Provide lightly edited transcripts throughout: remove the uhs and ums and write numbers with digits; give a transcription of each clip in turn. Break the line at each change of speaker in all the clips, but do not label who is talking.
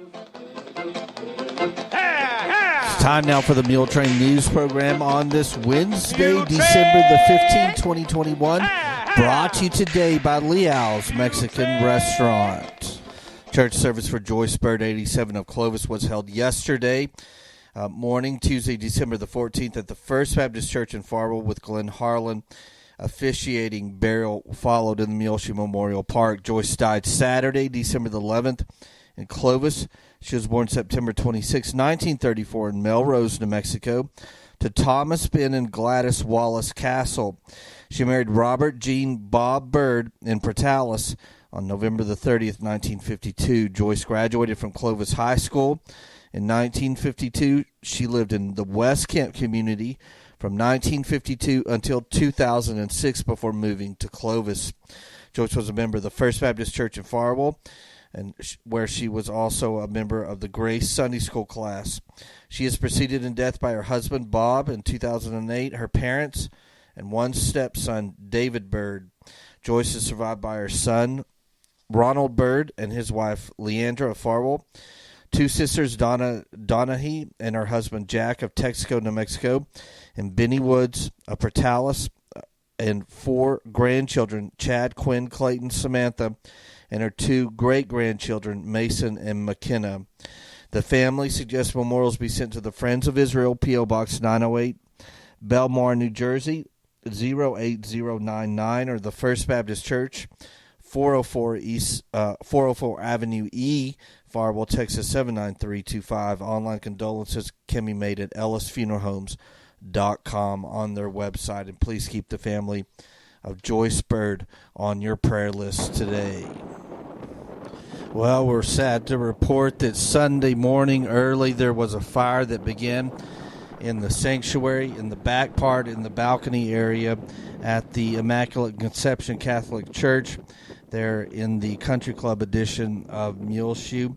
It's time now for the Muletrain News Program on this Wednesday, December the 15th, 2021. Brought to you today by Leal's Mexican Restaurant. Church service for Joyce Bird, 87 of Clovis, was held yesterday morning, Tuesday, December the 14th, at the First Baptist Church in Farwell, with Glenn Harlan officiating. Burial followed in the Muleshoe Memorial Park. Joyce died Saturday, December the 11th, in Clovis. She was born September 26, 1934, in Melrose, New Mexico, to Thomas Ben and Gladys Wallace Castle. She married Robert Jean Bob Bird in Portales on November the 30th, 1952. Joyce graduated from Clovis High School in 1952. She lived in the West Kent community from 1952 until 2006 before moving to Clovis. Joyce was a member of the First Baptist Church in Farwell, and where she was also a member of the Grace Sunday School class. She is preceded in death by her husband, Bob, in 2008, her parents, and one stepson, David Bird. Joyce is survived by her son, Ronald Bird, and his wife, Leandra of Farwell, two sisters, Donna Donahue, and her husband, Jack of Texaco, New Mexico, and Benny Woods of Portales, and four grandchildren, Chad, Quinn, Clayton, Samantha, and her two great-grandchildren, Mason and McKenna. The family suggests memorials be sent to the Friends of Israel, P.O. Box 908, Belmar, New Jersey, 08099, or the First Baptist Church, 404 Avenue E, Farwell, Texas, 79325. Online condolences can be made at ellisfuneralhomes.com on their website. And please keep the family of Joyce Bird on your prayer list today. Well, we're sad to report that Sunday morning early there was a fire that began in the sanctuary, in the back part, in the balcony area at the Immaculate Conception Catholic Church there in the Country Club edition of Muleshoe.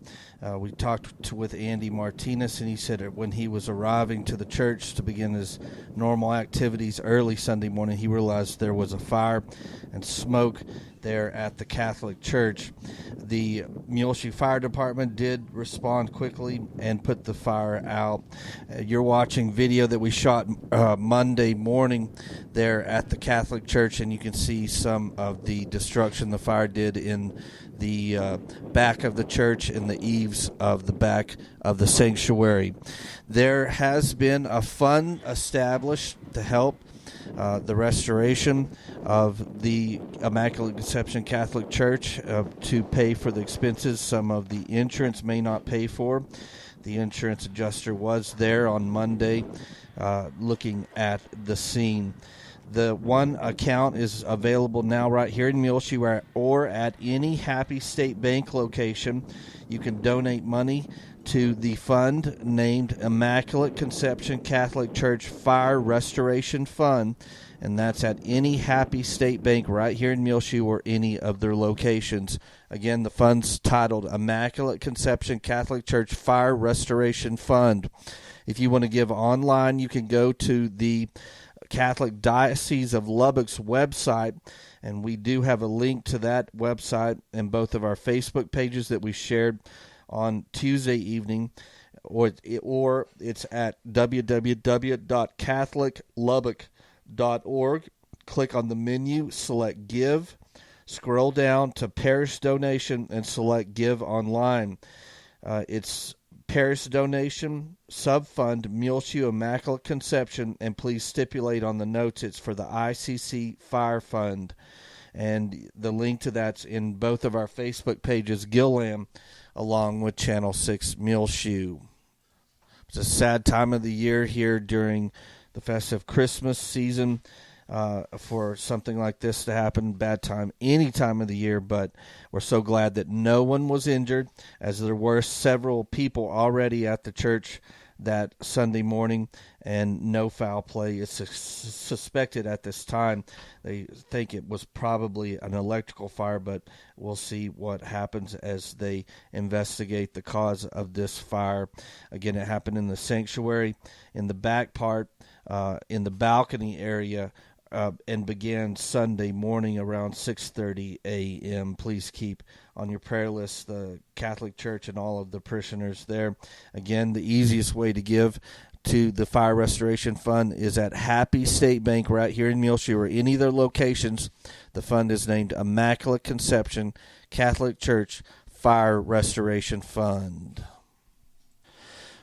We talked with Andy Martinez, and he said that when he was arriving to the church to begin his normal activities early Sunday morning, he realized there was a fire and smoke there at the Catholic Church. The Muleshoe Fire Department did respond quickly and put the fire out. You're watching video that we shot Monday morning there at the Catholic Church, and you can see some of the destruction the fire did in the back of the church and the eaves of the back of the sanctuary. There has been a fund established to help the restoration of the Immaculate Conception Catholic Church to pay for the expenses some of the insurance may not pay for. The insurance adjuster was there on Monday looking at the scene. The one account is available now right here in Muleshoe or at any Happy State Bank location. You can donate money to the fund named Immaculate Conception Catholic Church Fire Restoration Fund, and that's at any Happy State Bank right here in Muleshoe or any of their locations. Again, the fund's titled Immaculate Conception Catholic Church Fire Restoration Fund. If you want to give online, you can go to the Catholic Diocese of Lubbock's website, and we do have a link to that website in both of our Facebook pages that we shared on Tuesday evening, or it's at www.catholiclubbock.org. Click on the menu, select Give, scroll down to Parish Donation, and select Give Online. It's Parish Donation, Subfund, Muleshoe Immaculate Conception, and please stipulate on the notes it's for the ICC Fire Fund. And the link to that's in both of our Facebook pages, Gillam, along with Channel 6 Muleshoe. It's a sad time of the year here during the festive Christmas season for something like this to happen. Bad time any time of the year, but we're so glad that no one was injured, as there were several people already at the church that Sunday morning, and no foul play is suspected at this time. They think it was probably an electrical fire, but we'll see what happens as they investigate the cause of this fire. Again, it happened in the sanctuary, in the back part, in the balcony area and began Sunday morning around 6:30 a.m. Please keep on your prayer list the Catholic Church and all of the parishioners there. Again, the easiest way to give to the Fire Restoration Fund is at Happy State Bank right here in Muleshoe or any of their locations. The fund is named Immaculate Conception Catholic Church Fire Restoration Fund.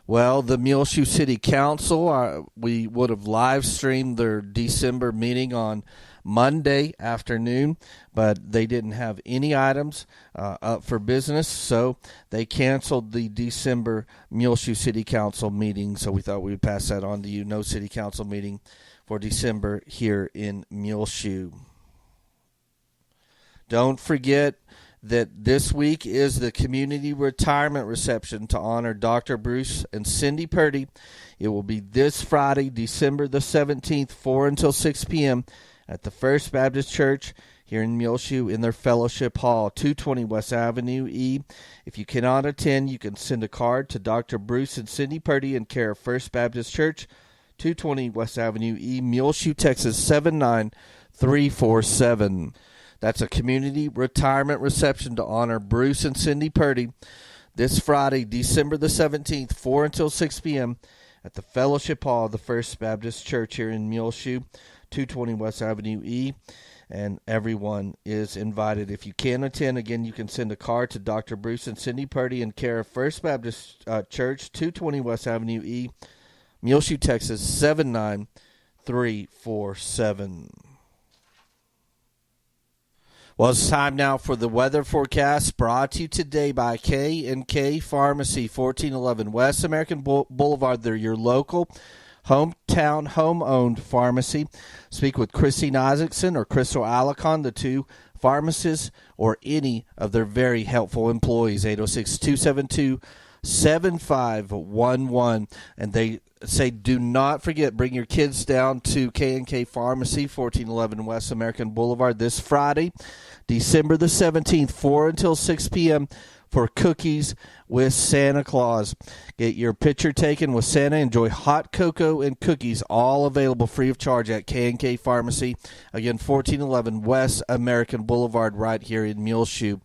Well, the Muleshoe City Council, we would have live streamed their December meeting on Monday afternoon, but they didn't have any items up for business, so they canceled the December Muleshoe City Council meeting. So we thought we would pass that on to you. No City Council meeting for December here in Muleshoe. Don't forget that this week is the community retirement reception to honor Dr. Bruce and Cindy Purdy. It will be this Friday, December the 17th, 4 until 6 p.m. at the First Baptist Church here in Muleshoe in their fellowship hall, 220 West Avenue E. If you cannot attend, you can send a card to Dr. Bruce and Cindy Purdy in care of First Baptist Church, 220 West Avenue E, Muleshoe, Texas, 79347. That's a community retirement reception to honor Bruce and Cindy Purdy this Friday, December the 17th, 4 until 6 p.m. at the Fellowship Hall of the First Baptist Church here in Muleshoe, 220 West Avenue E, and everyone is invited. If you can't attend, again, you can send a card to Dr. Bruce and Cindy Purdy in care of First Baptist Church, 220 West Avenue E, Muleshoe, Texas, 79347. Well, it's time now for the weather forecast brought to you today by K&K Pharmacy, 1411 West American Boulevard. They're your local hometown home-owned pharmacy. Speak with Christine Isaacson or Crystal Alicon, the two pharmacists, or any of their very helpful employees, 806-272-7511. And they say, do not forget, bring your kids down to K&K Pharmacy, 1411 West American Boulevard this Friday, December the 17th, 4 until 6 p.m. for Cookies with Santa Claus. Get your picture taken with Santa. Enjoy hot cocoa and cookies, all available free of charge at K&K Pharmacy. Again, 1411 West American Boulevard right here in Muleshoe.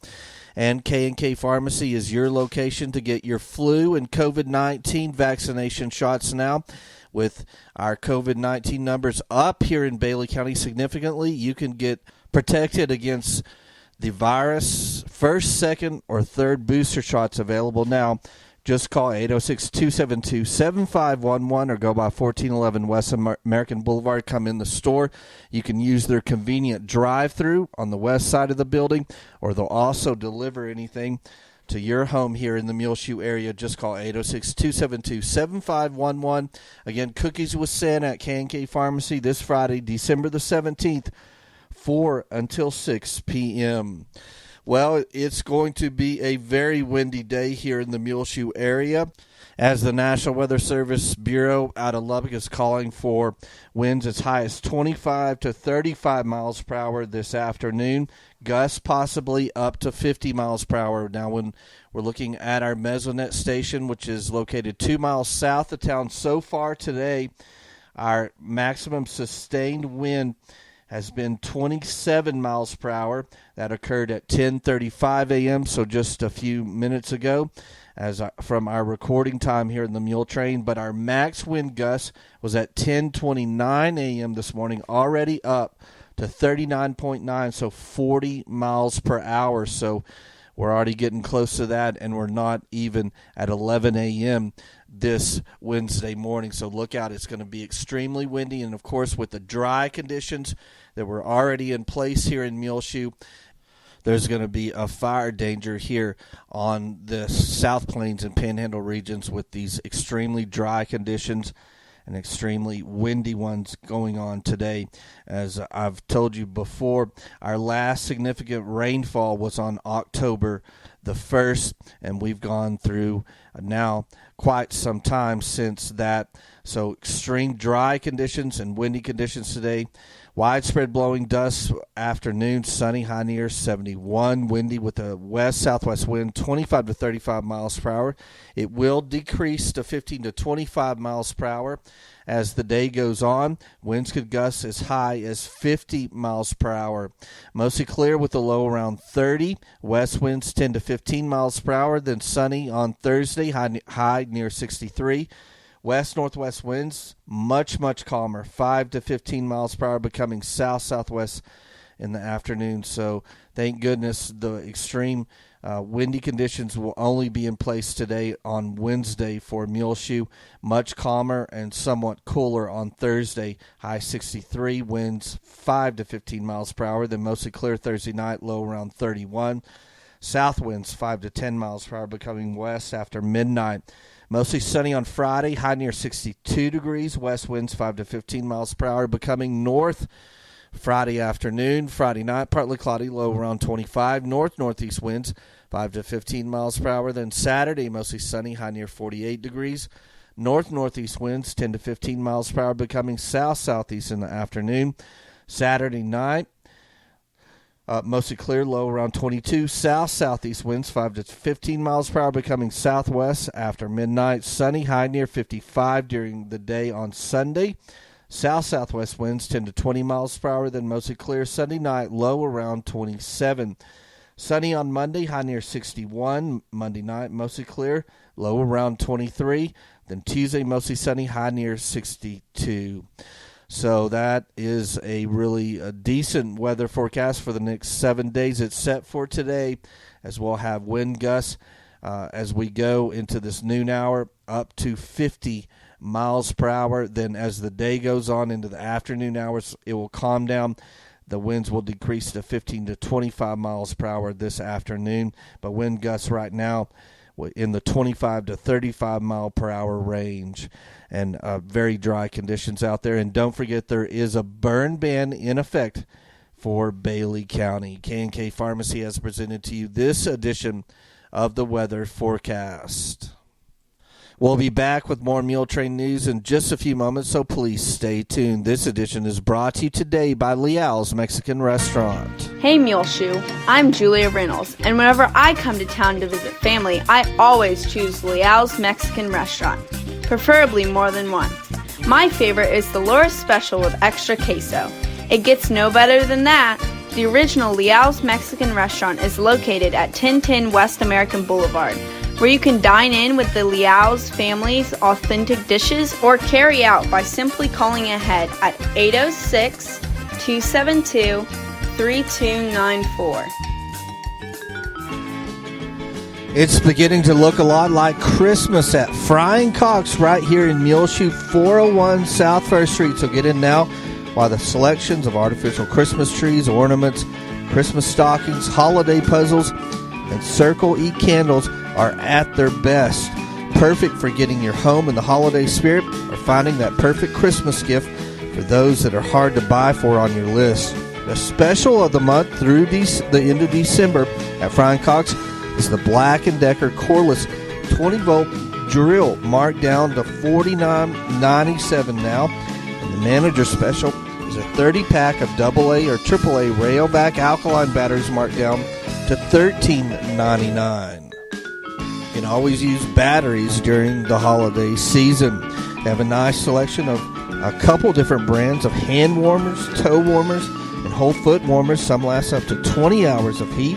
And K&K Pharmacy is your location to get your flu and COVID-19 vaccination shots now. With our COVID-19 numbers up here in Bailey County significantly, you can get protected against the virus. First, second, or third booster shots available now. Just call 806-272-7511 or go by 1411 West American Boulevard. Come in the store. You can use their convenient drive-thru on the west side of the building, or they'll also deliver anything to your home here in the Muleshoe area. Just call 806-272-7511. Again, Cookies with Santa at K&K Pharmacy this Friday, December the 17th, 4 until 6 p.m. Well, it's going to be a very windy day here in the Muleshoe area, as the National Weather Service Bureau out of Lubbock is calling for winds as high as 25 to 35 miles per hour this afternoon, gusts possibly up to 50 miles per hour. Now, when we're looking at our Mesonet station, which is located 2 miles south of town, so far today, our maximum sustained wind has been 27 miles per hour. That occurred at 10:35 a.m., so just a few minutes ago, from our recording time here in the Muletrain. But our max wind gust was at 10:29 a.m. this morning, already up to 39.9, so 40 miles per hour. So we're already getting close to that, and we're not even at 11 a.m. this Wednesday morning. So look out. It's going to be extremely windy. And, of course, with the dry conditions that were already in place here in Muleshoe, there's going to be a fire danger here on the South Plains and Panhandle regions with these extremely dry conditions and extremely windy ones going on today. As I've told you before, our last significant rainfall was on October the 1st, and we've gone through now quite some time since that. So extreme dry conditions and windy conditions today. Widespread blowing dust afternoon, sunny, high near 71, windy with a west-southwest wind 25 to 35 miles per hour. It will decrease to 15 to 25 miles per hour as the day goes on. Winds could gust as high as 50 miles per hour. Mostly clear with a low around 30. West winds 10 to 15 miles per hour. Then sunny on Thursday, high near 63. West-northwest winds, much calmer, 5 to 15 miles per hour, becoming south-southwest in the afternoon. So thank goodness the extreme windy conditions will only be in place today on Wednesday for Muleshoe. Much calmer and somewhat cooler on Thursday, high 63, winds 5 to 15 miles per hour. Then mostly clear Thursday night, low around 31. South winds 5 to 10 miles per hour, becoming west after midnight. Mostly sunny on Friday, high near 62 degrees. West winds 5 to 15 miles per hour, becoming north Friday afternoon. Friday night, partly cloudy, low around 25. Northeast winds 5 to 15 miles per hour. Then Saturday, mostly sunny, high near 48 degrees. Northeast winds 10 to 15 miles per hour, becoming southeast in the afternoon. Saturday night, mostly clear, low around 22. Southeast winds 5 to 15 miles per hour, becoming southwest after midnight. Sunny, high near 55 during the day on Sunday. Southwest winds 10 to 20 miles per hour, then mostly clear. Sunday night, low around 27. Sunny on Monday, high near 61. Monday night, mostly clear, low around 23. Then Tuesday, mostly sunny, high near 62. So that is a really decent weather forecast for the next 7 days. It's set for today, as we'll have wind gusts as we go into this noon hour up to 50 miles per hour. Then as the day goes on into the afternoon hours, it will calm down. The winds will decrease to 15 to 25 miles per hour this afternoon. But wind gusts right now in the 25 to 35 mile per hour range, and very dry conditions out there. And don't forget, there is a burn ban in effect for Bailey County. K&K Pharmacy has presented to you this edition of the weather forecast. We'll be back with more Muletrain news in just a few moments, so please stay tuned. This edition is brought to you today by Leal's Mexican Restaurant.
Hey Muleshoe, I'm Julia Reynolds, and whenever I come to town to visit family, I always choose Leal's Mexican Restaurant, preferably more than one. My favorite is the Laura's Special with extra queso. It gets no better than that. The original Leal's Mexican Restaurant is located at 1010 West American Boulevard, where you can dine in with the Leal's family's authentic dishes or carry out by simply calling ahead at 806-272-3294.
It's beginning to look a lot like Christmas at Frying Cock's right here in Muleshoe, 401 South 1st Street. So get in now while the selections of artificial Christmas trees, ornaments, Christmas stockings, holiday puzzles, and Circle E candles are at their best. Perfect for getting your home in the holiday spirit or finding that perfect Christmas gift for those that are hard to buy for on your list. The special of the month through the end of December at Frying Cock's is the Black & Decker Cordless 20-volt drill, marked down to $49.97 now. And the manager special is a 30-pack of AA or AAA Rayovac alkaline batteries, marked down to $13.99. You can always use batteries during the holiday season. They have a nice selection of a couple different brands of hand warmers, toe warmers, and whole foot warmers. Some last up to 20 hours of heat.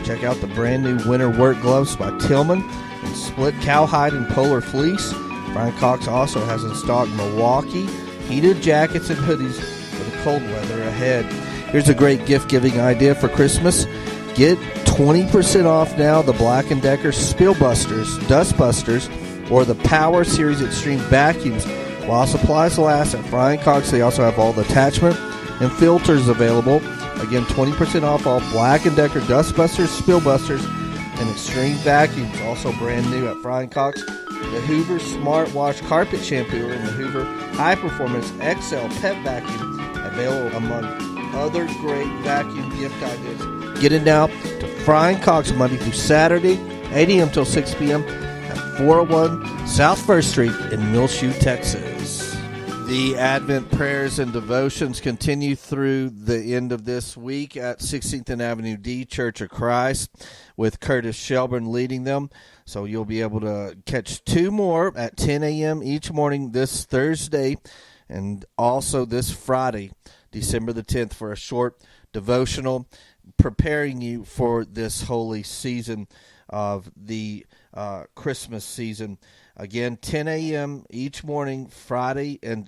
Check out the brand new winter work gloves by Tillman and split cowhide and polar fleece. Frying Cock's also has in stock Milwaukee heated jackets and hoodies for the cold weather ahead. Here's a great gift-giving idea for Christmas. Get 20% off now the Black & Decker Spill Busters, Dust Busters, or the Power Series Extreme Vacuums while supplies last at Frying Cock's. They also have all the attachment and filters available. Again, 20% off all Black & Decker Dust Busters, Spill Busters, and Extreme Vacuums. Also brand new at Frying Cock's, the Hoover Smart Wash Carpet Shampooer and the Hoover High Performance XL Pet Vacuum, available among other great vacuum gift ideas. Get in now to Frying Cock's Monday through Saturday, 8 a.m. till 6 p.m. at 401 South 1st Street in Muleshoe, Texas. The Advent prayers and devotions continue through the end of this week at 16th and Avenue D, Church of Christ, with Curtis Shelburne leading them. So you'll be able to catch two more at 10 a.m. each morning this Thursday and also this Friday, December the 10th, for a short devotional preparing you for this holy season of the Christmas season. Again, 10 a.m. each morning, Thursday and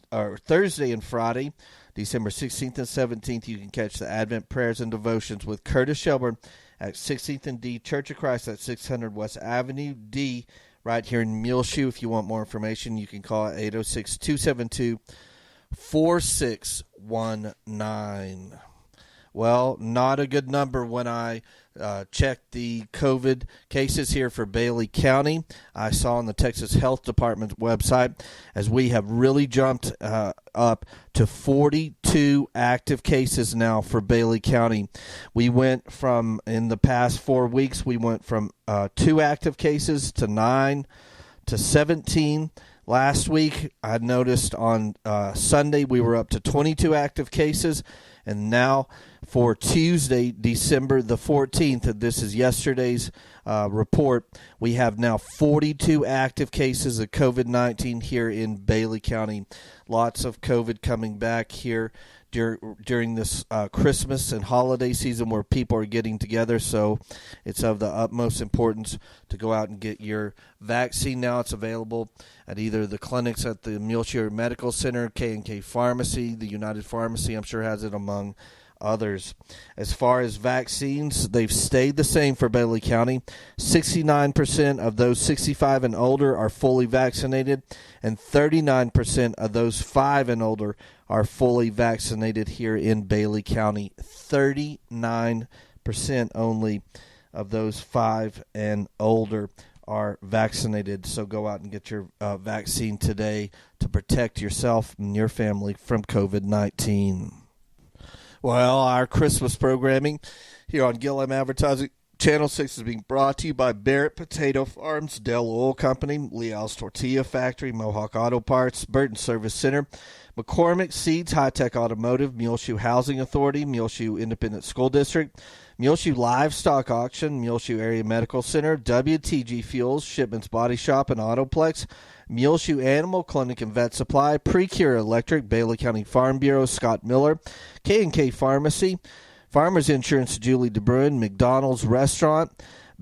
Friday, December 16th and 17th. You can catch the Advent prayers and devotions with Curtis Shelburne at 16th and D, Church of Christ at 600 West Avenue D, right here in Muleshoe. If you want more information, you can call at 806-272-4619. Well, not a good number when I checked the COVID cases here for Bailey County. I saw on the Texas Health Department website as we have really jumped up to 42 active cases now for Bailey County. We went from, in the past 4 weeks, we went from 2 active cases to 9 to 17. Last week, I noticed on Sunday we were up to 22 active cases. And now for Tuesday, December the 14th, this is yesterday's report, we have now 42 active cases of COVID-19 here in Bailey County. Lots of COVID coming back here during this Christmas and holiday season where people are getting together. So it's of the utmost importance to go out and get your vaccine now. It's available at either the clinics at the Muletrain Medical Center, K&K Pharmacy, the United Pharmacy, I'm sure has it, among others. As far as vaccines, they've stayed the same for Bailey County. 69% of those 65 and older are fully vaccinated, and 39% of those 5 and older are fully vaccinated here in Bailey County. 39% only of those 5 and older are vaccinated. So go out and get your vaccine today to protect yourself and your family from COVID-19. Well, our Christmas programming here on Gillem Advertising Channel 6 is being brought to you by Barrett Potato Farms, Dell Oil Company, Leal's Tortilla Factory, Mohawk Auto Parts, Burton Service Center, McCormick Seeds, High Tech Automotive, Muleshoe Housing Authority, Muleshoe Independent School District, Muleshoe Livestock Auction, Muleshoe Area Medical Center, WTG Fuels, Shipments Body Shop and Autoplex, Muleshoe Animal Clinic and Vet Supply, Precure Electric, Bailey County Farm Bureau, Scott Miller, K&K Pharmacy, Farmers Insurance, Julie DeBruin, McDonald's Restaurant,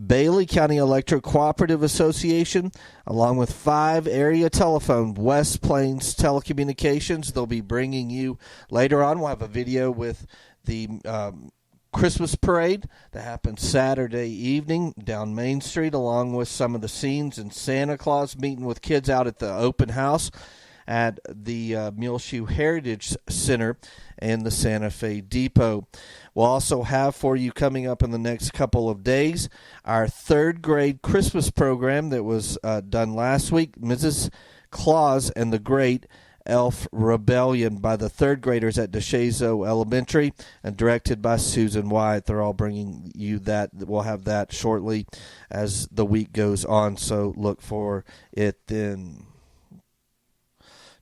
Bailey County Electric Cooperative Association, along with 5 area telephone, West Plains Telecommunications. They'll be bringing you later on. We'll have a video with the Christmas parade that happens Saturday evening down Main Street, along with some of the scenes and Santa Claus meeting with kids out at the open house at the Muleshoe Heritage Center and the Santa Fe Depot. We'll also have for you coming up in the next couple of days our 3rd grade Christmas program that was done last week, Mrs. Claus and the Great Elf Rebellion, by the 3rd graders at DeShazo Elementary and directed by Susan White. They're all bringing you that. We'll have that shortly as the week goes on, so look for it then.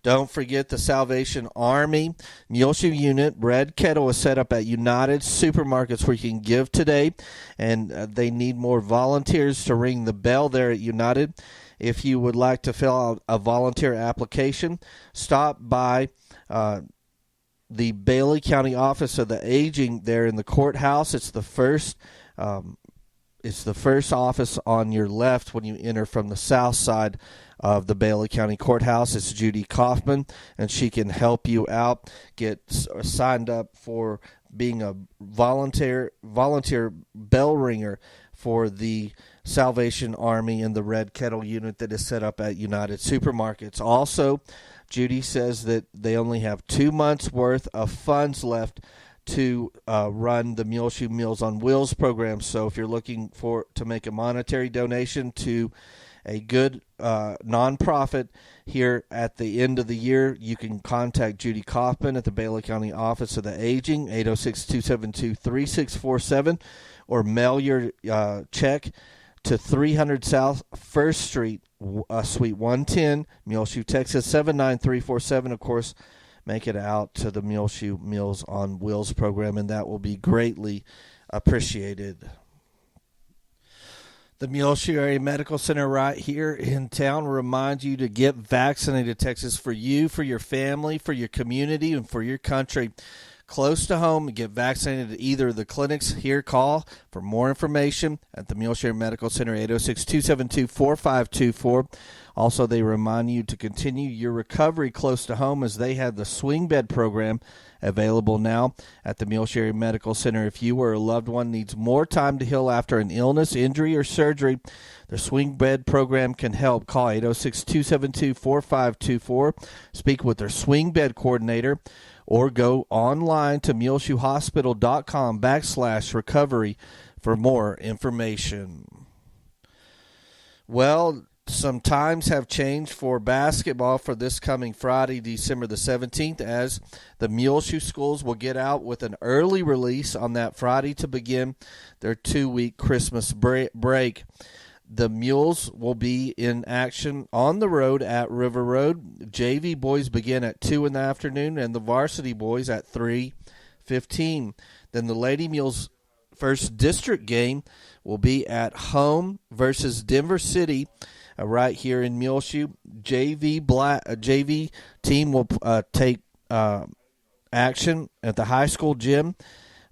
Don't forget the Salvation Army Muleshoe Unit Red Kettle is set up at United Supermarkets where you can give today, and they need more volunteers to ring the bell there at United. If you would like to fill out a volunteer application, stop by the Bailey County Office of the Aging there in the courthouse. It's the first office on your left when you enter from the south side of the Bailey County Courthouse. It's Judy Kaufman, and she can help you out. Get signed up for being a volunteer bell ringer for the Salvation Army and the Red Kettle unit that is set up at United Supermarkets. Also, Judy says that they only have 2 months' worth of funds left to run the Muleshoe Meals on Wheels program. So if you're looking to make a monetary donation to a good nonprofit here at the end of the year, you can contact Judy Kaufman at the Bailey County Office of the Aging, 806-272-3647, or mail your check to 300 South 1st Street, Suite 110, Muleshoe, Texas, 79347. Of course, make it out to the Muleshoe Meals on Wheels program, and that will be greatly appreciated. The Muleshoe Area Medical Center right here in town reminds you to get vaccinated, Texas, for you, for your family, for your community, and for your country. Close to home, get vaccinated at either of the clinics here. Call for more information at the Muleshoe Medical Center, 806-272-4524. Also, they remind you to continue your recovery close to home as they have the swing bed program available now at the Muleshoe Medical Center. If you or a loved one needs more time to heal after an illness, injury, or surgery, their swing bed program can help. Call 806-272-4524. Speak with their swing bed coordinator, or go online to muleshoehospital.com/recovery for more information. Well, some times have changed for basketball for this coming Friday, December the 17th, as the Muleshoe schools will get out with an early release on that Friday to begin their 2-week Christmas break. The Mules will be in action on the road at River Road. JV boys begin at 2 in the afternoon, and the varsity boys at 3:15. Then the Lady Mules' first district game will be at home versus Denver City, right here in Muleshoe. JV team will take action at the high school gym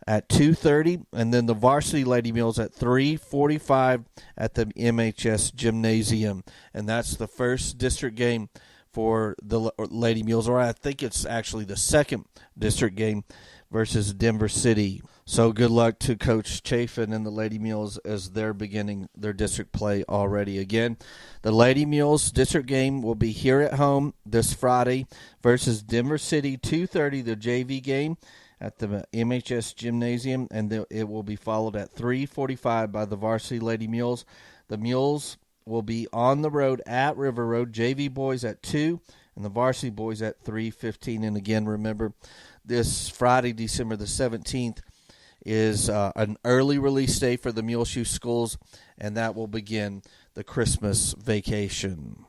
at 2:30, and then the varsity Lady Mules at 3:45 at the MHS Gymnasium. And that's the first district game for the Lady Mules, or I think it's actually the second district game versus Denver City. So good luck to Coach Chafin and the Lady Mules as they're beginning their district play already. Again, the Lady Mules district game will be here at home this Friday versus Denver City, 2:30, the JV game at the MHS Gymnasium, and it will be followed at 3:45 by the varsity Lady Mules. The Mules will be on the road at River Road, JV boys at 2, and the varsity boys at 3:15. And again, remember, this Friday, December the 17th, is an early release day for the Muleshoe schools, and that will begin the Christmas vacation.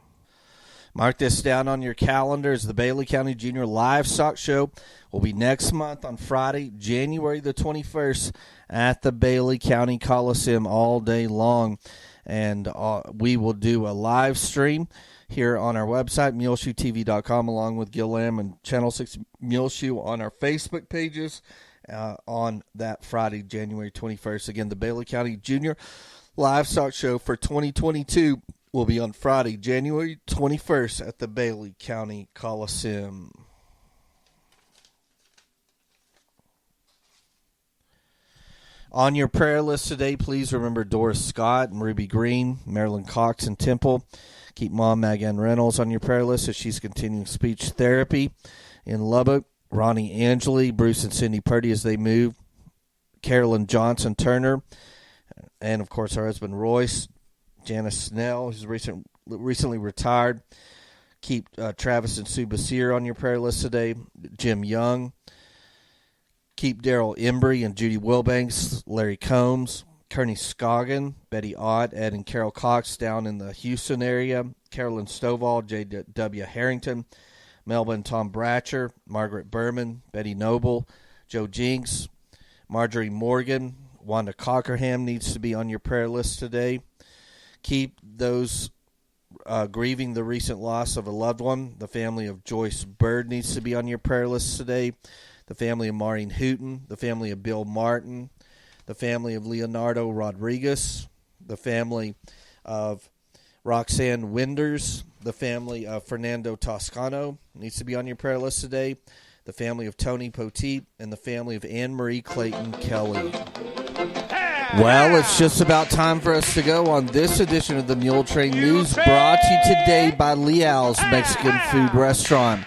Mark this down on your calendars. The Bailey County Junior Livestock Show will be next month on Friday, January the 21st at the Bailey County Coliseum all day long. And we will do a live stream here on our website, muleshoetv.com, along with Gil Lamb and Channel 6 Muleshoe on our Facebook pages on that Friday, January 21st. Again, the Bailey County Junior Livestock Show for 2022 will be on Friday, January 21st at the Bailey County Coliseum. On your prayer list today, please remember Doris Scott and Ruby Green, Marilyn Cox and Temple. Keep Mom Megan Reynolds on your prayer list as she's continuing speech therapy in Lubbock. Ronnie Angeli, Bruce and Cindy Purdy as they move. Carolyn Johnson Turner, and of course her husband Royce. Janice Snell, who's recently retired. Keep Travis and Sue Basir on your prayer list today. Jim Young. Keep Daryl Embry and Judy Wilbanks, Larry Combs, Kearney Scoggin, Betty Ott, Ed and Carol Cox down in the Houston area. Carolyn Stovall, J.W. Harrington, Melvin Tom Bratcher, Margaret Berman, Betty Noble, Joe Jinks, Marjorie Morgan, Wanda Cockerham needs to be on your prayer list today. Keep those grieving the recent loss of a loved one. The family of Joyce Bird needs to be on your prayer list today. The family of Maureen Hooten, the family of Bill Martin, the family of Leonardo Rodriguez, the family of Roxanne Winders, the family of Fernando Toscano needs to be on your prayer list today. The family of Tony Poteet, and the family of Anne-Marie Clayton Kelly. Well, it's just about time for us to go on this edition of the Muletrain News, brought to you today by Leal's Mexican Food Restaurant.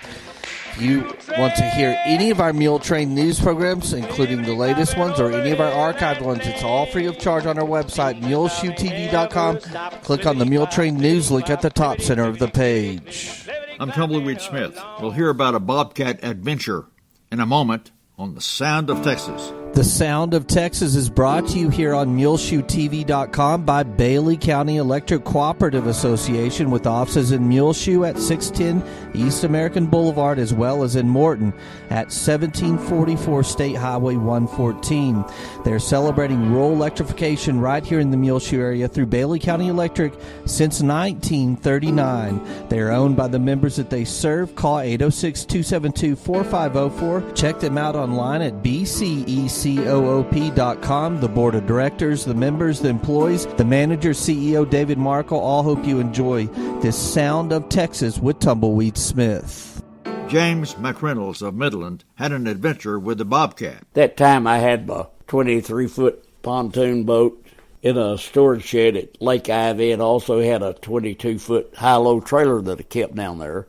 If you want to hear any of our Muletrain news programs, including the latest ones or any of our archived ones, it's all free of charge on our website, muleshoetv.com. Click on the Muletrain News link at the top center of the page.
I'm Tumbleweed Smith. We'll hear about a Bobcat adventure in a moment on The Sound of Texas.
The Sound of Texas is brought to you here on MuleshoeTV.com by Bailey County Electric Cooperative Association, with offices in Muleshoe at 610 East American Boulevard, as well as in Morton at 1744 State Highway 114. They're celebrating rural electrification right here in the Muleshoe area through Bailey County Electric since 1939. They are owned by the members that they serve. Call 806-272-4504. Check them out online at BCECOOP.com. The board of directors, the members, the employees, the manager, CEO David Markle, all hope you enjoy this Sound of Texas with Tumbleweed Smith.
James McReynolds of Midland had an adventure with the Bobcat.
That time I had my 23-foot pontoon boat in a storage shed at Lake Ivy, and also had a 22-foot high-low trailer that I kept down there.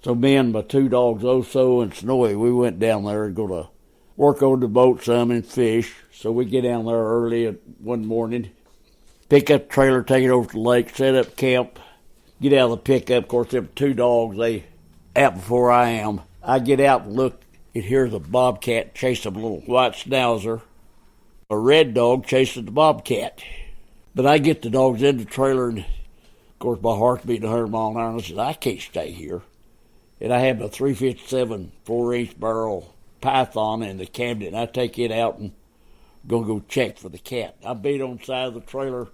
So me and my two dogs, Oso and Snowy, we went down there and go to work on the boat some and fish. So we get down there early one morning, pick up the trailer, take it over to the lake, set up camp, get out of the pickup. Of course, them two dogs, they out before I am. I get out and look, and here's a bobcat chasing a little white schnauzer, a red dog chasing the bobcat. But I get the dogs in the trailer, and of course my heart's beating 100 miles an hour, and I said, I can't stay here. And I have a 357 4-inch barrel Python in the cabinet, and I take it out and go check for the cat. I beat on the side of the trailer,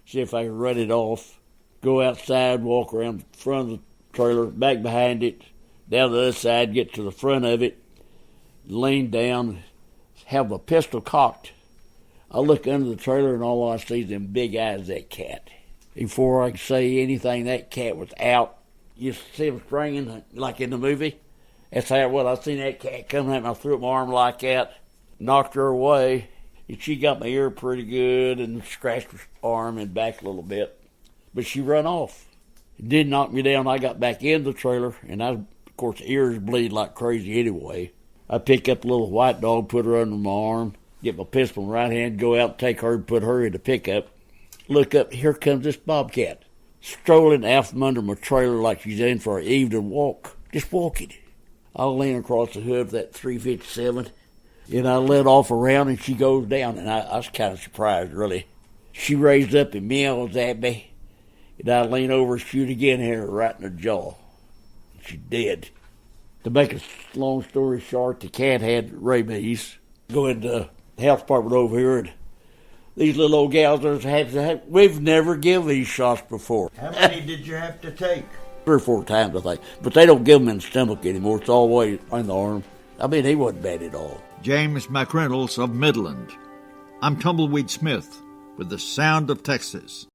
see if I can run it off, go outside, walk around the front of the trailer, back behind it, down the other side, get to the front of it, lean down, have a pistol cocked. I look under the trailer, and all I see is them big eyes of that cat. Before I could say anything, that cat was out. You see him springing like in the movie? That's how it was. I seen that cat coming at me. I threw up my arm like that, knocked her away, and she got my ear pretty good and scratched her arm and back a little bit. But she run off. It did knock me down. I got back in the trailer, and of course, ears bleed like crazy anyway. I pick up a little white dog, put her under my arm, get my pistol in my right hand, go out, take her, and put her in the pickup. Look up, here comes this bobcat, strolling out from under my trailer like she's in for an evening walk, just walking. I lean across the hood of that 357, and I let off around, and she goes down, and I was kind of surprised, really. She raised up and meows at me, and I lean over and shoot again, hit her right in the jaw. She dead. To make a long story short, the cat had rabies. Go into the health department over here, and these little old gals we've never given these shots before.
How many did you have to take?
3 or 4 times, I think. But they don't give them in the stomach anymore. It's always in the arm. I mean, he wasn't bad at all.
James McReynolds of Midland. I'm Tumbleweed Smith with the Sound of Texas.